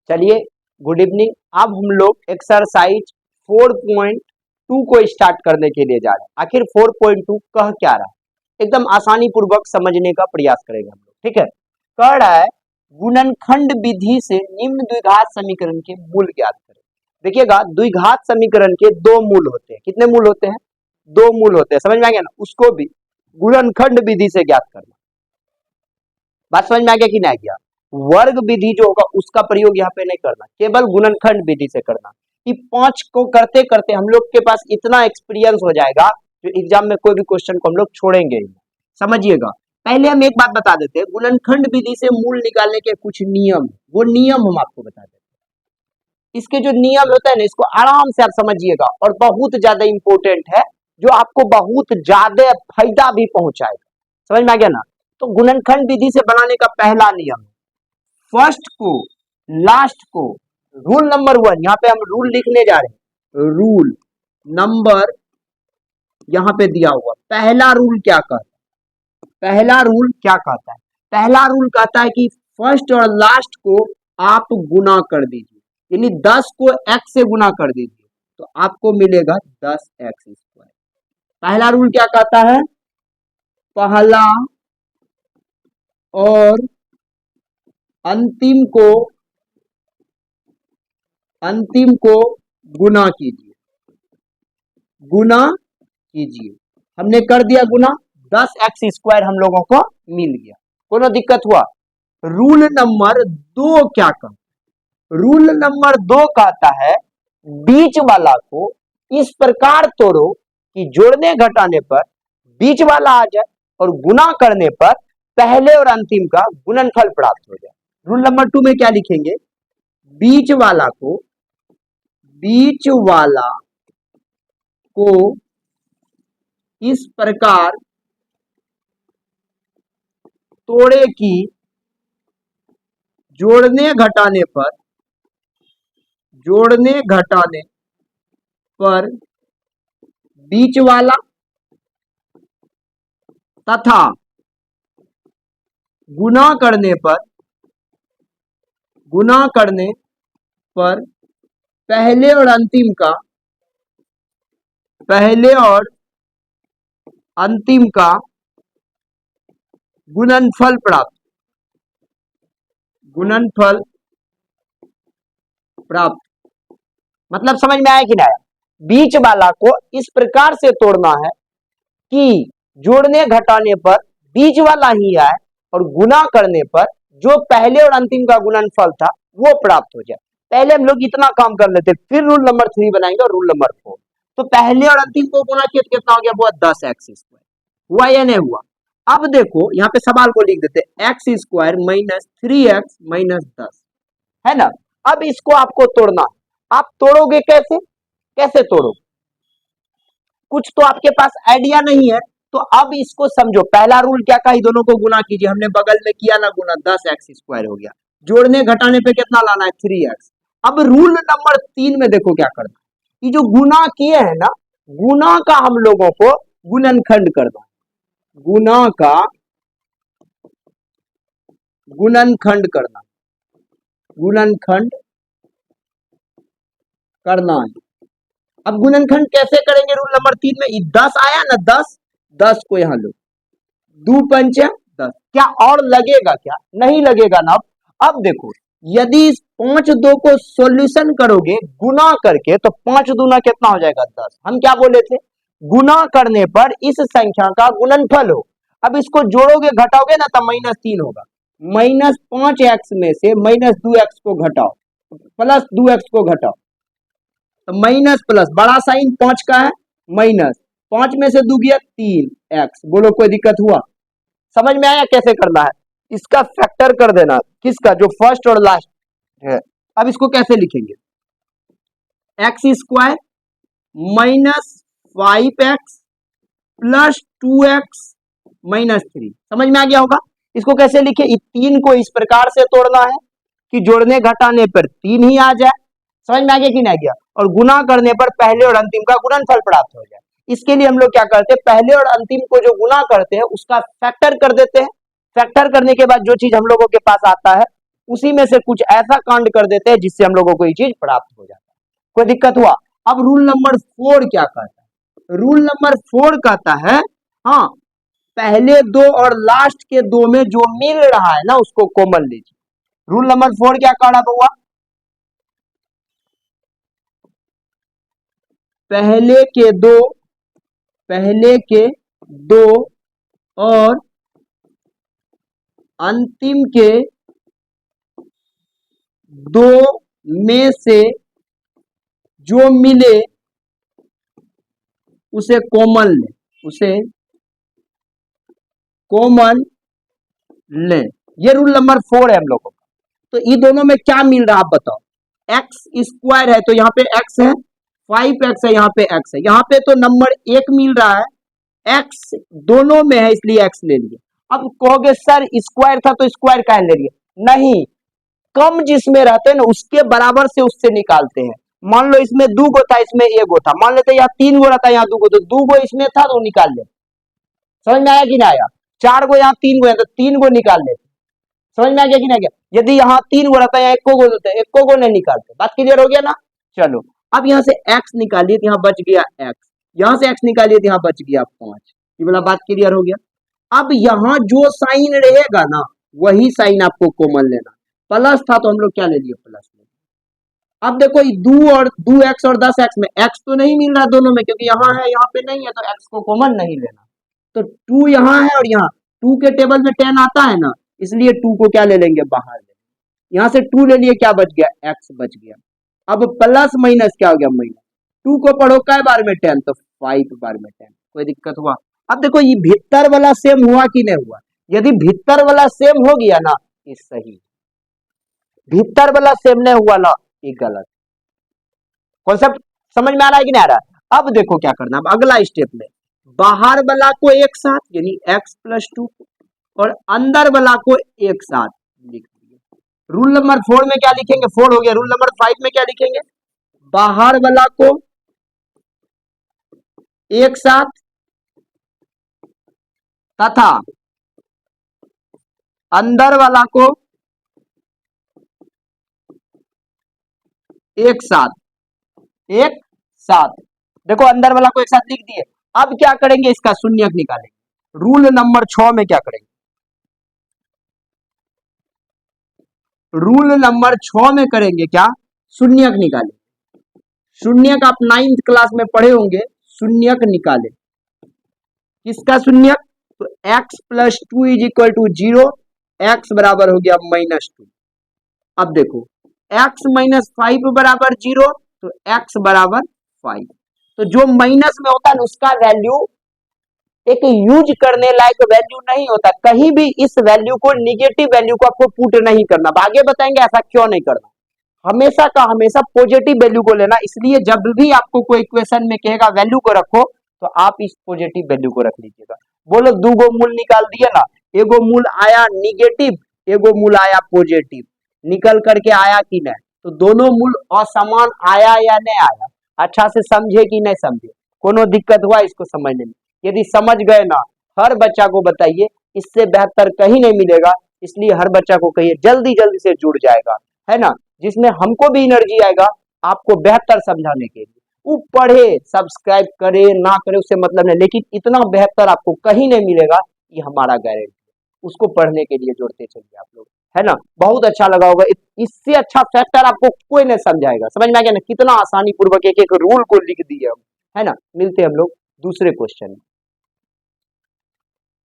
चलिए, good evening. अब हम लोग एक्सरसाइज 4.2 को स्टार्ट करने के लिए जा रहे हैं। आखिर 4.2 कह क्या रहा है, एकदम आसानी पूर्वक समझने का प्रयास करेंगे हम लोग। ठीक है, कह रहा है गुणनखंड विधि से निम्न द्विघात समीकरण के मूल ज्ञात करें। देखिएगा, द्विघात समीकरण के दो मूल होते हैं। कितने मूल होते हैं? दो मूल होते हैं। समझ में आ गया ना? उसको भी गुणनखंड विधि से ज्ञात करना। बात समझ में आ गया कि नहीं आ गया? वर्ग विधि जो होगा उसका प्रयोग यहाँ पे नहीं करना, केवल गुणनखंड विधि से करना। कि 5 को करते करते हम लोग के पास इतना एक्सपीरियंस हो जाएगा जो एग्जाम में कोई भी क्वेश्चन को हम लोग छोड़ेंगे ही। समझिएगा, पहले हम एक बात बता देते हैं, गुणनखंड विधि से मूल निकालने के कुछ नियम, वो नियम हम आपको बता देते हैं। इसके जो नियम होता है ना, इसको आराम से आप समझिएगा, और बहुत ज्यादा इंपॉर्टेंट है, जो आपको बहुत ज्यादा फायदा भी पहुंचाएगा। समझ में आ गया ना? तो गुणनखंड विधि से बनाने का पहला नियम, फर्स्ट को लास्ट को, रूल नंबर 1, यहाँ पे हम रूल लिखने जा रहे हैं। रूल नंबर यहाँ पे दिया हुआ, पहला रूल क्या कहता है? पहला रूल क्या कहता है? पहला रूल कहता है कि फर्स्ट और लास्ट को आप गुना कर दीजिए, यानी 10 को x से गुना कर दीजिए तो आपको मिलेगा 10x²। पहला रूल क्या कहता है? पहला और अंतिम को गुना कीजिए, गुना कीजिए। हमने कर दिया गुना, 10x² हम लोगों को मिल गया। कोनो दिक्कत हुआ? रूल नंबर 2 क्या कहता है? रूल नंबर 2 कहता है बीच वाला को इस प्रकार तोड़ो कि जोड़ने घटाने पर बीच वाला आ जाए और गुना करने पर पहले और अंतिम का गुणनफल प्राप्त हो जाए। रूल नंबर 2 में क्या लिखेंगे? बीच वाला को इस प्रकार तोड़े कि जोड़ने घटाने पर बीच वाला तथा गुना करने पर पहले और अंतिम का गुणनफल प्राप्त। मतलब समझ में आया कि नहीं आया? बीच वाला को इस प्रकार से तोड़ना है कि जोड़ने घटाने पर बीच वाला ही आए और गुना करने पर जो पहले और अंतिम का गुणनफल था वो प्राप्त हो जाए। पहले हम लोग इतना काम कर लेते, फिर रूल नंबर 3 बनाएंगे और रूल नंबर 4। तो पहले और अंतिम को गुना किया तो कितना हो गया? वो 10x²। हुआ या नहीं हुआ? अब देखो यहाँ पे सवाल को लिख देते, x² - 3x - 10 है ना। अब इसको आपको तोड़ना, आप तोड़ोगे कैसे? कैसे तोड़ोगे? कुछ तो आपके पास आइडिया नहीं है, तो अब इसको समझो। पहला रूल क्या कहा? दोनों को गुना कीजिए। हमने बगल में किया ना गुना, 10x² हो गया। जोड़ने घटाने पे कितना लाना है? 3x। अब रूल नंबर 3 में देखो क्या करना है। ये जो गुना किए हैं ना, गुना का हम लोगों को गुणनखंड करना, गुना का गुणनखंड करना है। अब गुणनखंड कैसे करेंगे? रूल नंबर 3 में 10 आया ना, 10 को यहां लो, 2 पंचे 10। क्या और लगेगा? क्या नहीं लगेगा ना। अब देखो, यदि 5 2 को सॉल्यूशन करोगे गुना करके तो 5 दूना कितना हो जाएगा? 10। हम क्या बोले थे? गुना करने पर इस संख्या का गुणनफल हो। अब इसको जोड़ोगे घटाओगे ना तो -3 होगा। -5x में से -2x को घटाओ, +2x को घटाओ तो माइनस प्लस, बड़ा साइन 5 का है, माइनस 5 में से 2 गया 3x। बोलो कोई दिक्कत हुआ? समझ में आया कैसे करना है? इसका फैक्टर कर देना, किसका? जो फर्स्ट और लास्ट है। अब इसको कैसे लिखेंगे? x² - 5x + 2x - 3। समझ में आ गया होगा? इसको कैसे लिखे? 3 को इस प्रकार से तोड़ना है कि जोड़ने घटाने पर 3 ही आ जाए। समझ में आ गया कि नहीं गया? और गुना करने पर पहले और अंतिम का गुणनफल प्राप्त हो जाए। इसके लिए हम लोग क्या करते हैं? पहले और अंतिम को जो गुना करते हैं उसका फैक्टर कर देते हैं। फैक्टर करने के बाद जो चीज हम लोगों के पास आता है उसी में से कुछ ऐसा कांड कर देते हैं जिससे हम लोगों को ये चीज प्राप्त हो जाता है। कोई दिक्कत हुआ? अब रूल नंबर 4 क्या कहता है? रूल नंबर 4 कहता है, हाँ, पहले दो और लास्ट के दो में जो मिल रहा है ना उसको कॉमन लीजिए। रूल नंबर 4 क्या कह रहा हुआ? पहले के दो और अंतिम के दो में से जो मिले उसे कॉमन ले, उसे कॉमन ले। ये रूल नंबर 4 है हम लोगों का। तो ये दोनों में क्या मिल रहा है आप बताओ? एक्स स्क्वायर है तो यहाँ पे एक्स है, 5x है, यहाँ पे x है, यहाँ पे तो नंबर 1 मिल रहा है, x दोनों में है इसलिए x ले लिए। अब कहोगे सर स्क्वायर था तो स्क्वायर काहे ले लिए? नहीं, कम जिसमें रहते हैं ना उसके बराबर से उससे निकालते हैं। मान लो इसमें 2 गो था, इसमें 1 गो था, मान लेते यहाँ 3 गो रहता है, यहाँ 2 गो, तो 2 गो इसमें था तो निकाल ले। समझ में आया कि ना आया? 4 गो यहाँ 3 गो है तो 3 गो निकाल लेते। समझ में आ गया कि ना गया? यदि यहाँ 3 गो रहता है, यहाँ 1 गो होता है, 1 गो नहीं निकालते। बात क्लियर हो गया ना? चलो अब यहाँ से x निकालिए तो यहाँ बच गया x, यहाँ से x निकालिए तो यहाँ बच गया 5। ये वाला बात क्लियर हो गया? अब यहाँ जो साइन रहेगा ना वही साइन आपको कॉमन लेना। प्लस था तो हम लोग क्या ले लिए? प्लस ले। अब देखो 2x और 10x में x तो नहीं मिल रहा दोनों में, क्योंकि यहाँ है यहाँ पे नहीं है, तो x को कॉमन नहीं लेना। तो 2 यहाँ है और यहाँ 2 के टेबल में 10 आता है ना, इसलिए 2 को क्या ले लेंगे? बाहर ले। यहाँ से 2 ले लिए, क्या बच गया? x बच गया। अब प्लस माइनस क्या हो गया? माइनस। 2 को पढ़ो कै बार में? 10, तो 5 बार में 10। कोई दिक्कत हुआ? अब देखो ये भीतर वाला सेम हुआ कि नहीं हुआ? यदि भीतर वाला सेम हो गया ना ये सही, भीतर वाला सेम नहीं हुआ ना ये गलत। कॉन्सेप्ट समझ में आ रहा है कि नहीं आ रहा है? अब देखो क्या करना, अब अगला स्टेप में बाहर वाला को एक साथ यानी x प्लस 2 और अंदर वाला को एक साथ लिख दिया। रूल नंबर 4 में क्या लिखेंगे? 4 हो गया। रूल नंबर 5 में क्या लिखेंगे? बाहर वाला को एक साथ तथा अंदर वाला को एक साथ, एक साथ। देखो अंदर वाला को एक साथ लिख दिए। अब क्या करेंगे? इसका शून्यक निकालेंगे। रूल नंबर 6 में क्या करेंगे? रूल नंबर 6 में करेंगे क्या? शून्यक निकालें। शून्यक आप 9th क्लास में पढ़े होंगे, शून्यक निकाले। किसका शून्यक? तो x plus 2 is equal to 0, x बराबर हो गया -2। अब देखो x माइनस 5 बराबर 0, तो x बराबर 5। तो जो माइनस में होता है ना उसका वैल्यू एक यूज करने लायक वैल्यू नहीं होता। कहीं भी इस वैल्यू को, निगेटिव वैल्यू को आपको पुट नहीं करना। आगे बताएंगे ऐसा क्यों नहीं करना। हमेशा का हमेशा पॉजिटिव वैल्यू को लेना। इसलिए जब भी आपको कोई इक्वेशन में कहेगा वैल्यू को रखो तो आप इस पॉजिटिव वैल्यू को रख लीजिएगा। बोलो 2 गो मूल निकाल दिया ना, एगो मूल आया निगेटिव, एगो मूल आया पॉजिटिव, निकल करके आया कि नहीं? तो दोनों मूल असमान आया या नहीं आया? अच्छा से समझे कि नहीं समझे? कोनो दिक्कत हुआ इसको समझने में? यदि समझ गए ना, हर बच्चा को बताइए, इससे बेहतर कहीं नहीं मिलेगा। इसलिए हर बच्चा को कहिए जल्दी जल्दी से जुड़ जाएगा, है ना, जिसमें हमको भी एनर्जी आएगा आपको बेहतर समझाने के लिए। वो पढ़े, सब्सक्राइब करे ना करे उससे मतलब नहीं, लेकिन इतना बेहतर आपको कहीं नहीं मिलेगा, ये हमारा गारंटी है। उसको पढ़ने के लिए जोड़ते चलिए आप लोग, है ना। बहुत अच्छा लगा होगा। इससे अच्छा फैक्टर आपको कोई नहीं समझाएगा। समझ में आ गया ना? कितना आसानी पूर्वक एक एक रूल को लिख दिए हम, है ना। मिलते हैं हम लोग दूसरे क्वेश्चन में।